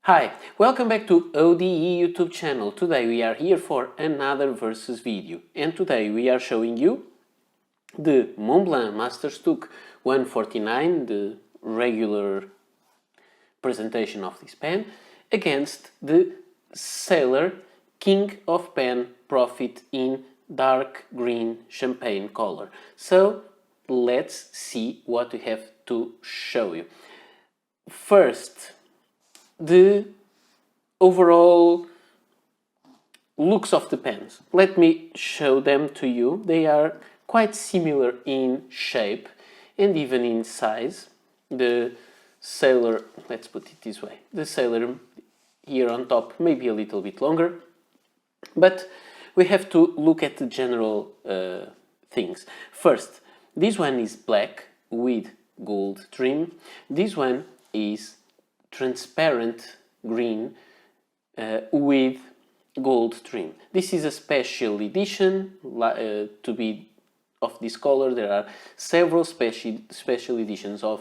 Hi, welcome back to ODE YouTube channel. Today we are here for another versus video, and today we are showing you the Montblanc Meisterstück 149, the regular presentation of this pen, against the Sailor King of Pen Profit in dark green champagne color. So let's see what we have to show you. First, the overall looks of the pens. Let me show them to you. They are quite similar in shape and even in size. The Sailor, let's put it this way, the Sailor here on top may be a little bit longer, but we have to look at the general things. First, this one is black with gold trim. This one is transparent green with gold trim. This is a special edition to be of this color. There are several special editions of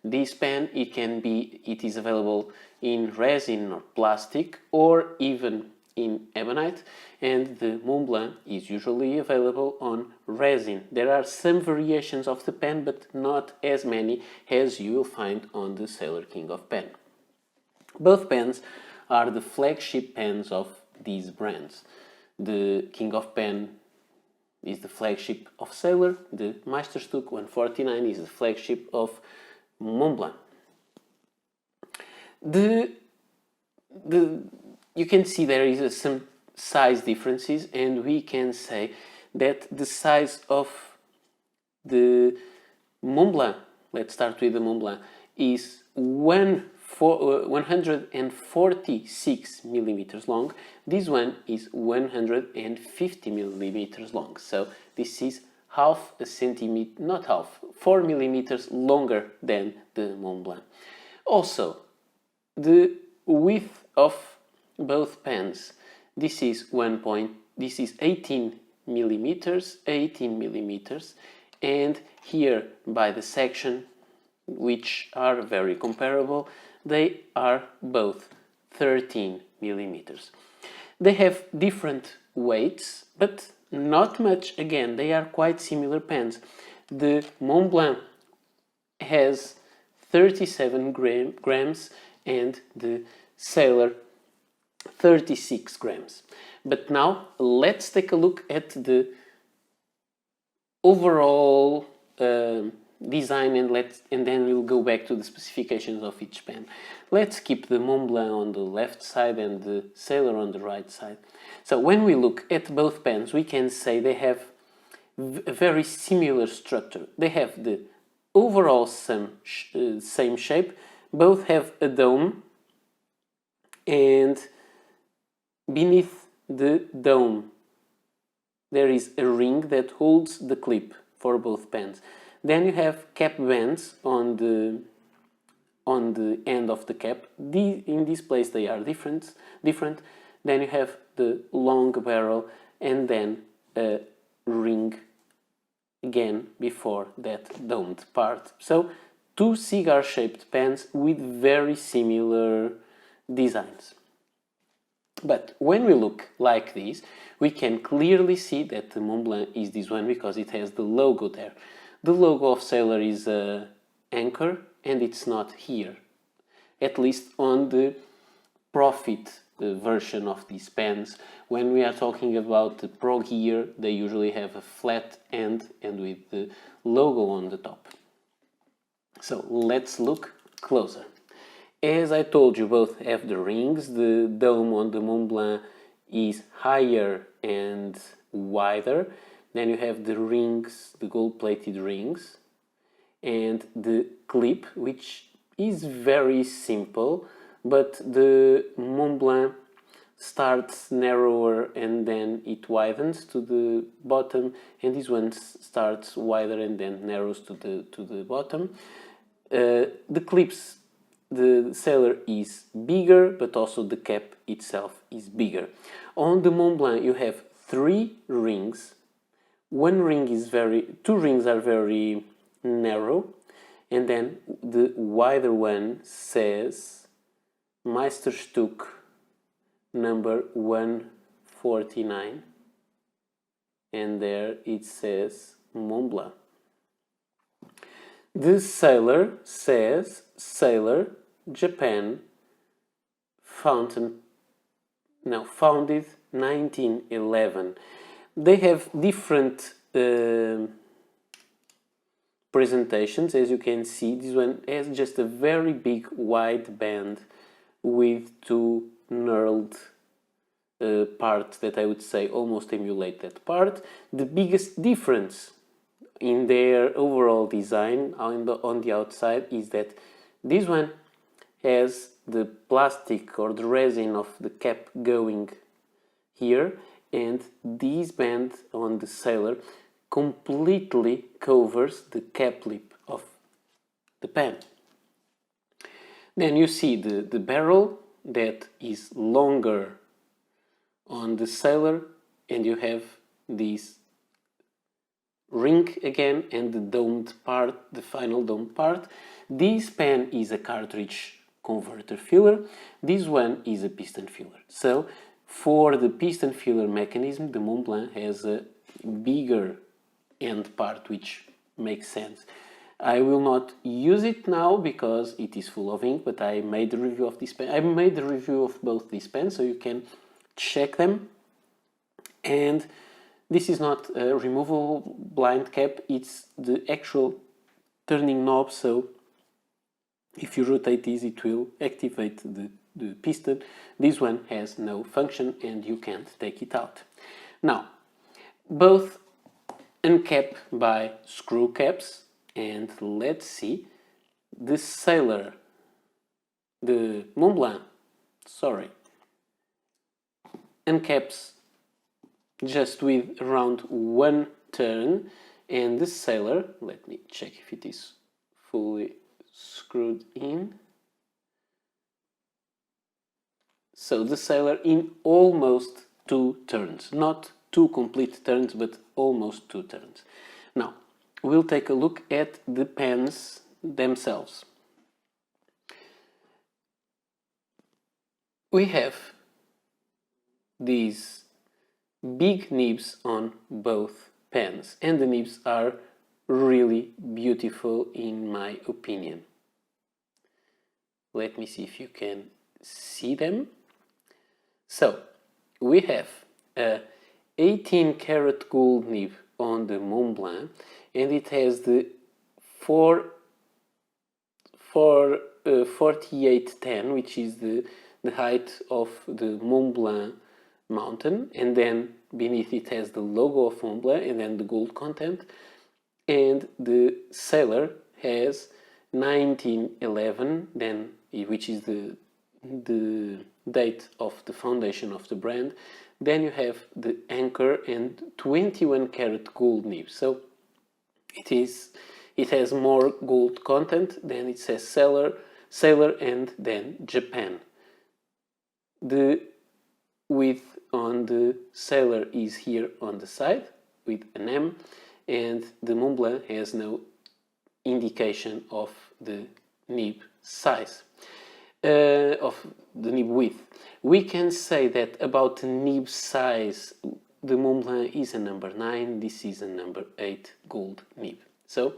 this pen. It is available in resin or plastic or even in ebonite, and the Montblanc is usually available on resin. There are some variations of the pen, but not as many as you will find on the Sailor King of Pen. Both pens are the flagship pens of these brands. The King of Pen is the flagship of Sailor, the Meisterstück 149 is the flagship of Montblanc. You can see there is some size differences, and we can say that the size of the Montblanc, let's start with the Montblanc, is 146 millimeters long. This one is 150 millimeters long. So this is half a centimeter, not half, 4 millimeters longer than the Montblanc. Also, the width of both pens, this is 18 millimeters, and here by the section, which are very comparable, they are both 13 millimeters. They have different weights, but not much. Again, they are quite similar pens. The Montblanc has 37 grams and the Sailor 36 grams. But now let's take a look at the overall design, and then we'll go back to the specifications of each pen. Let's keep the Montblanc on the left side and the Sailor on the right side. So when we look at both pens, we can say they have a very similar structure. They have the overall same shape. Both have a dome, and beneath the dome there is a ring that holds the clip for both pens. Then you have cap bands on the end of the cap. In this place they are different. Then you have the long barrel, and then a ring again before that domed part. So two cigar-shaped pens with very similar designs. But when we look like this, we can clearly see that the Montblanc is this one because it has the logo there. The logo of Sailor is an anchor, and it's not here, at least on the Profit version of these pens. When we are talking about the Pro Gear, they usually have a flat end and with the logo on the top. So let's look closer. As I told you, both have the rings. The dome on the Montblanc is higher and wider. Then you have the rings, the gold-plated rings, and the clip, which is very simple, but the Montblanc starts narrower and then it widens to the bottom, and this one starts wider and then narrows to the bottom. The clips, the Sailor is bigger, but also the cap itself is bigger. On the Montblanc you have 3 rings. Two rings are very narrow, and then the wider one says Meisterstück number 149, and there it says Montblanc. The sailor says Sailor, Japan, founded 1911. They have different presentations. As you can see, this one has just a very big wide band with two knurled parts that I would say almost emulate that part. The biggest difference in their overall design on the outside is that this one has the plastic or the resin of the cap going here, and this band on the sailor completely covers the cap lip of the pen. Then you see the barrel that is longer on the sailor, and you have this ring again and the domed part, the final domed part. This pen is a cartridge converter filler. This one is a piston filler. So for the piston filler mechanism, the Montblanc has a bigger end part, which makes sense. I will not use it now because it is full of ink, but I made the review of this pen. I made the review of both these pens, so you can check them. And this is not a removable blind cap, it's the actual turning knob, so if you rotate this it will activate the piston. This one has no function and you can't take it out. Now, both uncap by screw caps, and let's see, the sailor, the Montblanc, uncaps just with around one turn, and the sailor, let me check if it is fully screwed in. So the sailor in almost 2 turns, not 2 complete turns, but almost 2 turns. Now, we'll take a look at the pens themselves. We have these big nibs on both pens, and the nibs are really beautiful in my opinion. Let me see if you can see them. So we have a 18 karat gold nib on the Montblanc, and it has the 4810, which is the height of the Montblanc mountain, and then beneath it has the logo of Montblanc and then the gold content. And the sailor has 1911, then which is the date of the foundation of the brand. Then you have the anchor and 21 karat gold nib. So it has more gold content. Then it says sailor, and then Japan. The width on the sailor is here on the side with an M, and the Montblanc has no indication of the nib size, of the nib width. We can say that about the nib size, the Montblanc is a number 9, this is a number 8 gold nib. So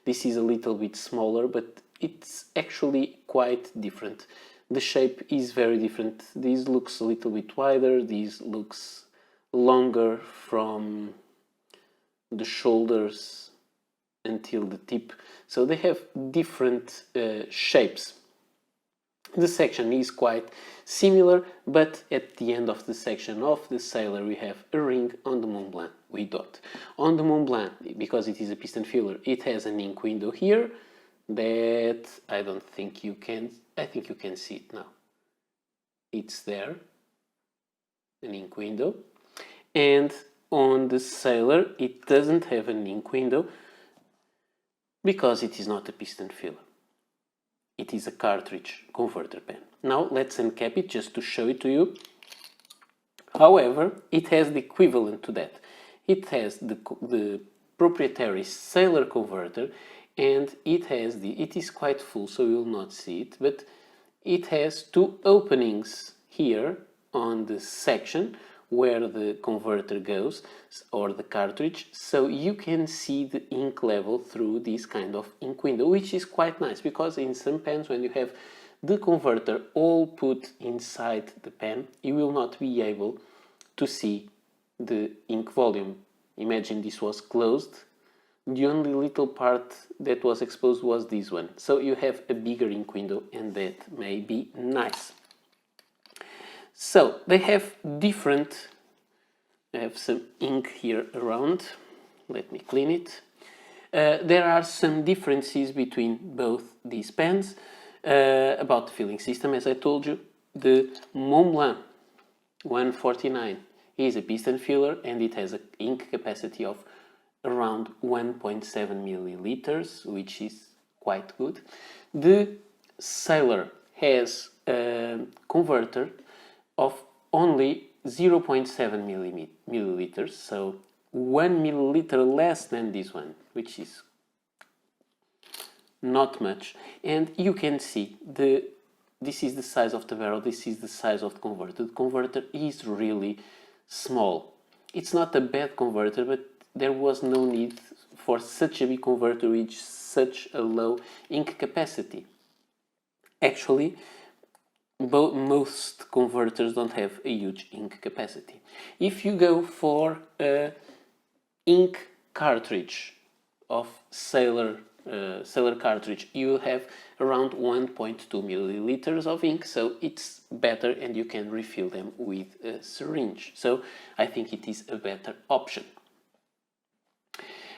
this is a little bit smaller, but it's actually quite different. The shape is very different. This looks a little bit wider, this looks longer from the shoulders until the tip. So they have different shapes. The section is quite similar, but at the end of the section of the sailor we have a ring. On the Montblanc we don't. On the Montblanc, because it is a piston filler, it has an ink window here that I don't think you can, I think you can see it now. It's there, an ink window. And on the sailor it doesn't have an ink window because it is not a piston filler. It is a cartridge converter pen. Now let's uncap it just to show it to you. However, it has the equivalent to that. It has the proprietary sailor converter, and it has it is quite full, so you will not see it, but it has two openings here on the section where the converter goes, or the cartridge, so you can see the ink level through this kind of ink window, which is quite nice, because in some pens, when you have the converter all put inside the pen, you will not be able to see the ink volume. Imagine this was closed, the only little part that was exposed was this one, so you have a bigger ink window, and that may be nice. So they have different, I have some ink here around, let me clean it. There are some differences between both these pens. About the filling system, as I told you, the Montblanc 149 is a piston filler, and it has an ink capacity of around 1.7 milliliters, which is quite good. The Sailor has a converter of only 0.7 milliliters, so 1 milliliter less than this one, which is not much. And you can see this is the size of the barrel, this is the size of the converter. The converter is really small. It's not a bad converter, but there was no need for such a big converter with such a low ink capacity. Actually, most converters don't have a huge ink capacity. If you go for an ink cartridge of Sailor cartridge, you have around 1.2 milliliters of ink, so it's better, and you can refill them with a syringe. So I think it is a better option.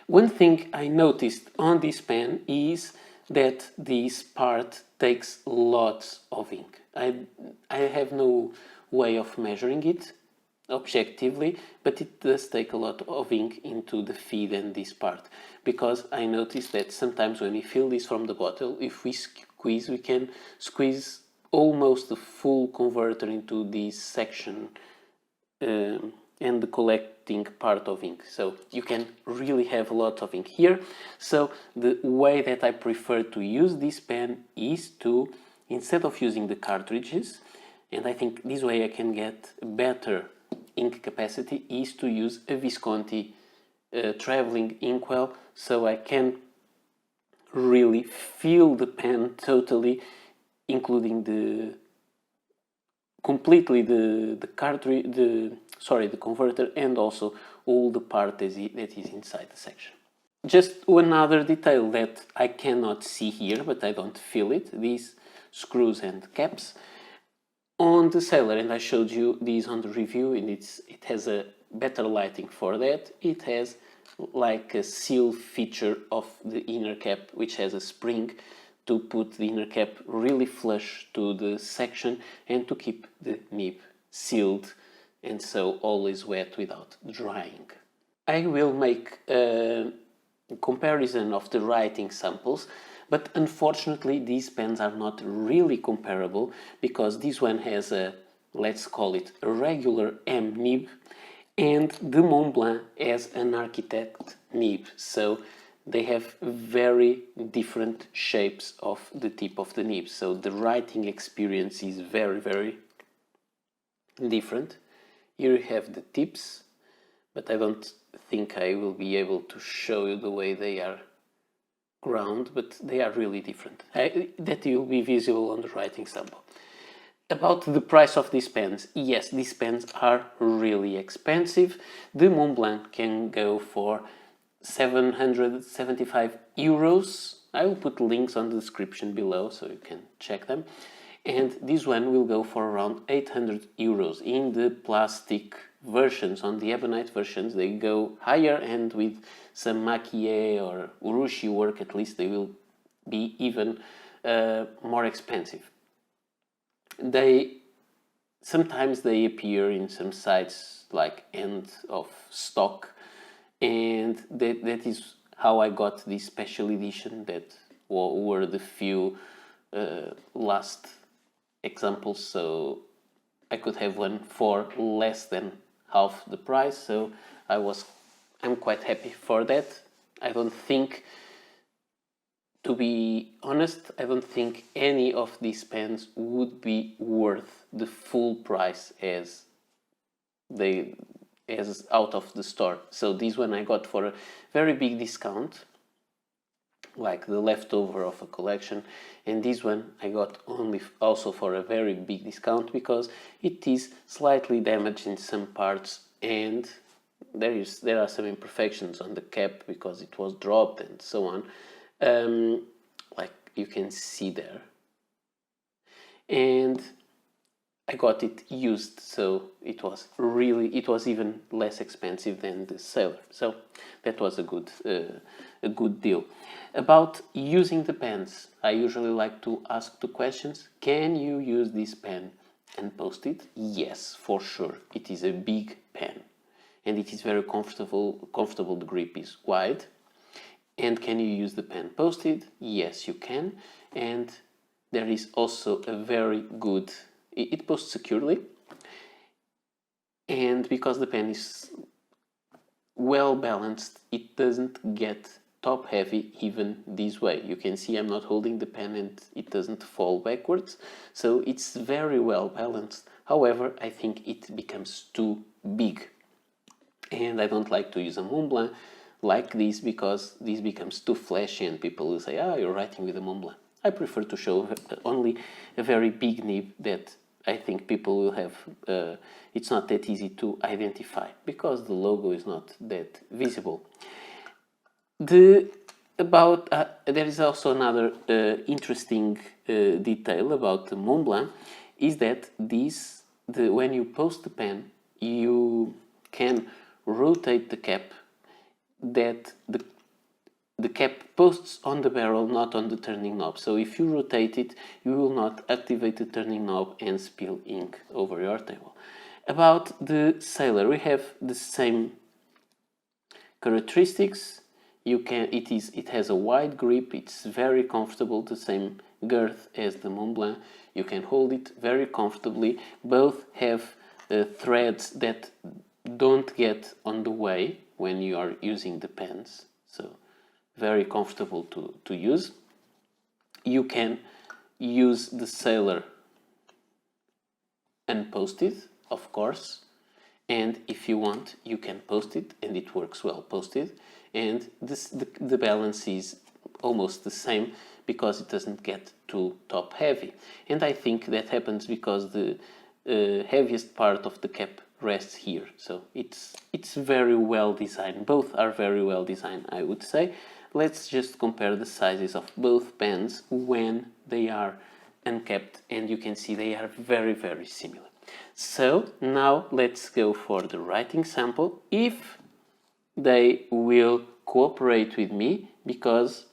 One thing I noticed on this pen is that this part takes lots of ink. I have no way of measuring it objectively, but it does take a lot of ink into the feed and this part, because I noticed that sometimes when we fill this from the bottle, if we squeeze, we can squeeze almost the full converter into this section and the collecting part of ink, so you can really have a lot of ink here. So the way that I prefer to use this pen is to, instead of using the cartridges, and I think this way I can get better ink capacity, is to use a Visconti traveling inkwell, so I can really fill the pen totally, including completely the cartridge, the converter, and also all the part that is inside the section. Just one other detail that I cannot see here, but I don't feel it, these screws and caps. On the Sailor, and I showed you these on the review, and it has a better lighting for that. It has like a seal feature of the inner cap, which has a spring to put the inner cap really flush to the section and to keep the nib sealed, and so always wet without drying. I will make a comparison of the writing samples, but unfortunately these pens are not really comparable, because this one has a, let's call it a regular M nib, and the Montblanc has an architect nib, so they have very different shapes of the tip of the nib, so the writing experience is very, very different. Here you have the tips, but I don't think I will be able to show you the way they are ground, but they are really different. That will be visible on the writing sample. About the price of these pens, yes, these pens are really expensive. The Montblanc can go for 775 euros. I will put links on the description below so you can check them. And this one will go for around 800 euros. In the plastic versions, on the ebonite versions, they go higher, and with some maquillé or urushi work, at least they will be even more expensive. Sometimes they appear in some sites like end of stock, and that is how I got this special edition that were the few last examples, so I could have one for less than half the price, so I'm quite happy for that. I don't think to be honest, I don't think any of these pens would be worth the full price as out of the store. So this one I got for a very big discount, like the leftover of a collection, and this one I got only also for a very big discount because it is slightly damaged in some parts, and there are some imperfections on the cap because it was dropped and so on, like you can see there. And I got it used, so it was even less expensive than the Sailor. So that was a good deal. About using the pens, I usually like to ask two questions. Can you use this pen and post it? Yes, for sure. It is a big pen and it is very comfortable. The grip is wide. And can you use the pen posted? Yes, you can. And there is also a very good, it posts securely, and because the pen is well balanced, it doesn't get top heavy even this way. You can see I'm not holding the pen and it doesn't fall backwards, so it's very well balanced. However, I think it becomes too big, and I don't like to use a Montblanc like this because this becomes too flashy and people will say, you're writing with a Montblanc. I prefer to show only a very big nib that I think people will have, it's not that easy to identify because the logo is not that visible. There is also another interesting detail about the Montblanc, is that when you post the pen, you can rotate the cap, that the cap posts on the barrel, not on the turning knob. So if you rotate it, you will not activate the turning knob and spill ink over your table. About the Sailor, we have the same characteristics. It has a wide grip, it's very comfortable, the same girth as the Montblanc. You can hold it very comfortably. Both have threads that don't get on the way when you are using the pens, so very comfortable to use. You can use the Sailor unposted, of course, and if you want, you can post it and it works well posted, and the balance is almost the same because it doesn't get too top heavy. And I think that happens because the heaviest part of the cap rests here, so it's very well designed. Both are very well designed, I would say. Let's just compare the sizes of both pens when they are uncapped, and you can see they are very, very similar. So now let's go for the writing sample, if they will cooperate with me, because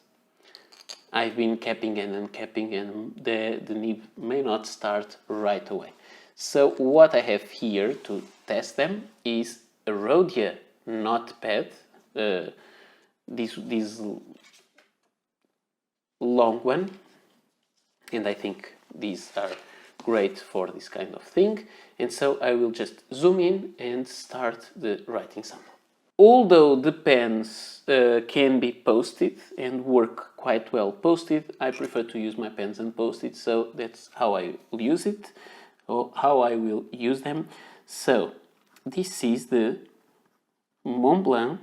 I've been capping and uncapping and the nib may not start right away. So what I have here to test them is a Rhodia notepad, this long one, and I think these are great for this kind of thing. And so I will just zoom in and start the writing sample. Although the pens can be posted and work quite well posted, I prefer to use my pens unposted, so that's how I will use it, or how I will use them. So this is the Montblanc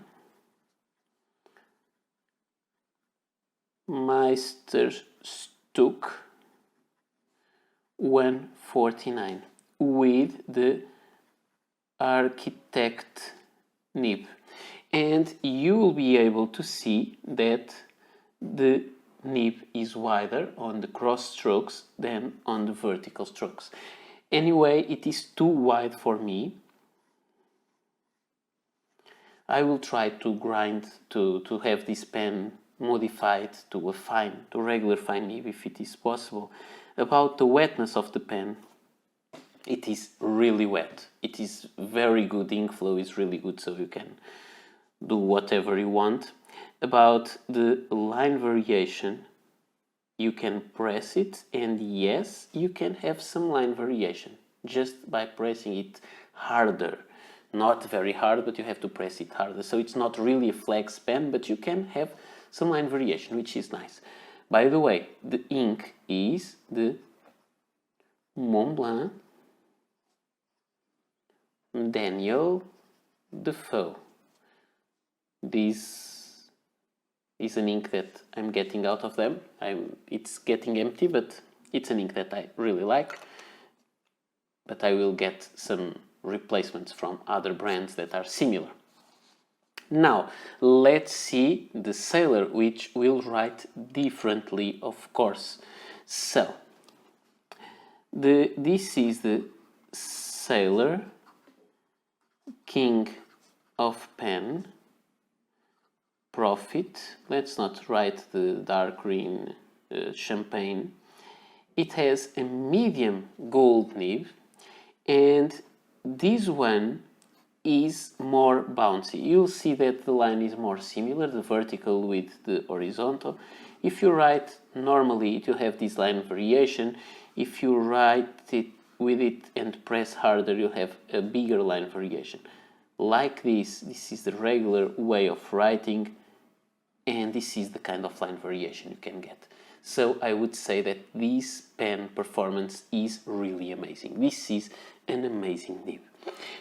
Meisterstück 149 with the Architect nib, and you will be able to see that the nib is wider on the cross strokes than on the vertical strokes. Anyway, it is too wide for me. I will try to grind to have this pen modified to a regular fine nib if it is possible. About the wetness of the pen, it is really wet. It is very good, ink flow is really good, so you can do whatever you want. About the line variation, you can press it, and yes, you can have some line variation just by pressing it harder. Not very hard, but you have to press it harder. So it's not really a flex pen, but you can have some line variation, which is nice. By the way, the ink is the Montblanc Daniel Defoe. This is an ink that I'm getting out of them. It's getting empty, but it's an ink that I really like. But I will get some replacements from other brands that are similar. Now, let's see the Sailor, which will write differently, of course. So, this is the Sailor King of Pen Profit. Let's not write the dark green champagne. It has a medium gold nib, and this one is more bouncy. You'll see that the line is more similar, the vertical with the horizontal. If you write normally, it will have this line variation. If you write it with it and press harder, you'll have a bigger line variation. Like this is the regular way of writing, and this is the kind of line variation you can get. So I would say that this pen performance is really amazing. This is an amazing nib.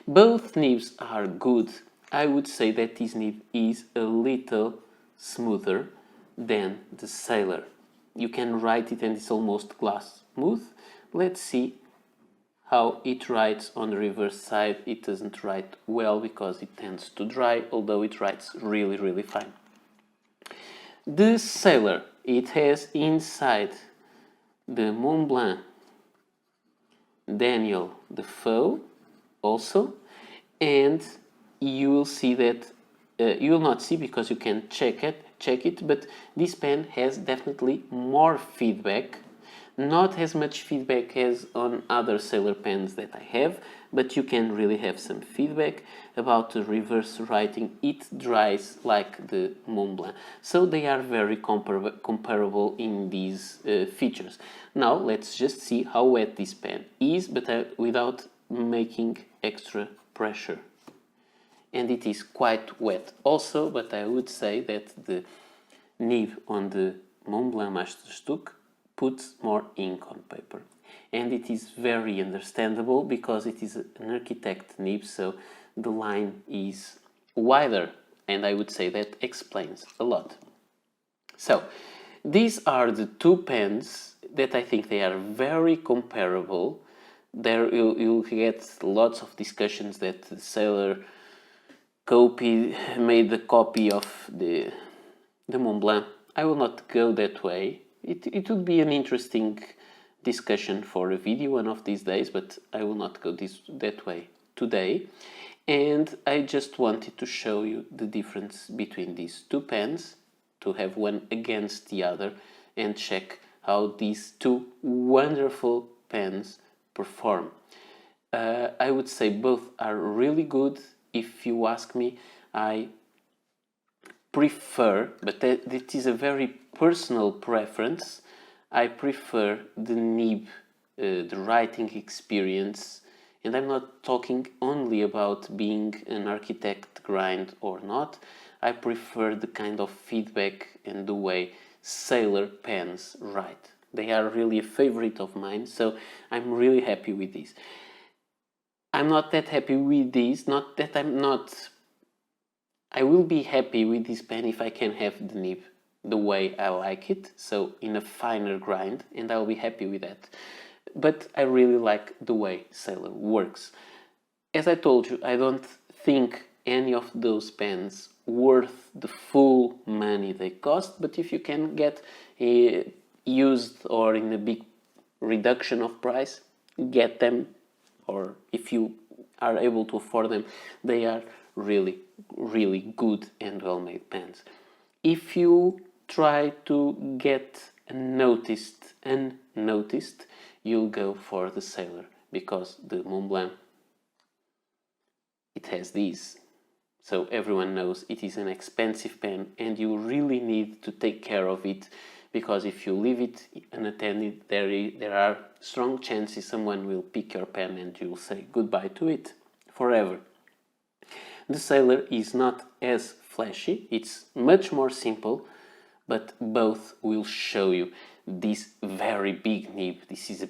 Both nibs are good. I would say that this nib is a little smoother than the Sailor. You can write it and it's almost glass smooth. Let's see how it writes on the reverse side. It doesn't write well because it tends to dry, although it writes really, really fine. The Sailor, it has inside the Montblanc Daniel Defoe also, and you will see that you will not see because you can check it, but this pen has definitely more feedback. Not as much feedback as on other Sailor pens that I have, but you can really have some feedback. About the reverse writing, it dries like the Montblanc. So they are very comparable in these features. Now let's just see how wet this pen is, but without making extra pressure. And it is quite wet also, but I would say that the nib on the Montblanc Meisterstück puts more ink on paper. And it is very understandable because it is an architect nib, so the line is wider, and I would say that explains a lot. So these are the two pens that I think they are very comparable. There you'll get lots of discussions that the Sailor made the copy of the Montblanc. I will not go that way. It would be an interesting discussion for a video one of these days, but I will not go that way today. And I just wanted to show you the difference between these two pens, to have one against the other and check how these two wonderful pens perform. I would say both are really good. If you ask me, I prefer, but it is a very personal preference, I prefer the nib, the writing experience, and I'm not talking only about being an architect grind or not. I prefer the kind of feedback and the way Sailor pens write. They are really a favorite of mine, so I'm really happy with this. I'm not that happy with this, not that I'm not... I will be happy with this pen if I can have the nib the way I like it, so in a finer grind, and I'll be happy with that. But I really like the way Sailor works. As I told you, I don't think any of those pens worth the full money they cost, but if you can get used or in a big reduction of price, get them, or if you are able to afford them, they are really, really good and well-made pens. If you try to get unnoticed, you'll go for the Sailor, because the Montblanc, it has these. So everyone knows it is an expensive pen and you really need to take care of it, because if you leave it unattended, there are strong chances someone will pick your pen and you'll say goodbye to it forever. The Sailor is not as flashy, it's much more simple, but both will show you this very big nib. This is a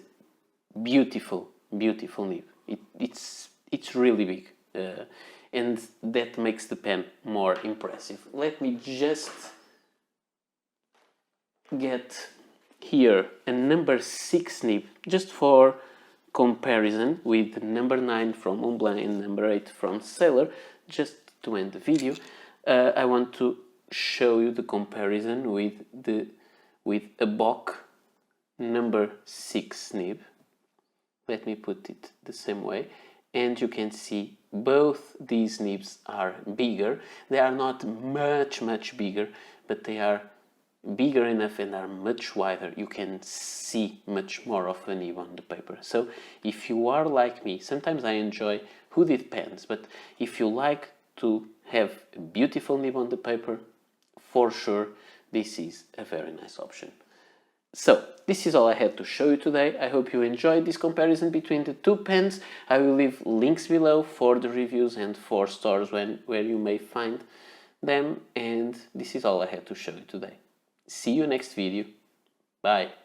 beautiful, beautiful nib. It's really big, and that makes the pen more impressive. Let me just get here a number 6 nib, just for comparison with number 9 from Montblanc and number 8 from Sailor. Just to end the video, I want to show you the comparison with a Bock number 6 nib. Let me put it the same way, and you can see both these nibs are bigger. They are not much bigger, but they are bigger enough and are much wider. You can see much more of a nib on the paper. So if you are like me, sometimes I enjoy hooded pens, but if you like to have a beautiful nib on the paper, for sure this is a very nice option. So this is all I had to show you today. I hope you enjoyed this comparison between the two pens. I will leave links below for the reviews and for stores where you may find them, and this is all I had to show you today. See you next video. Bye.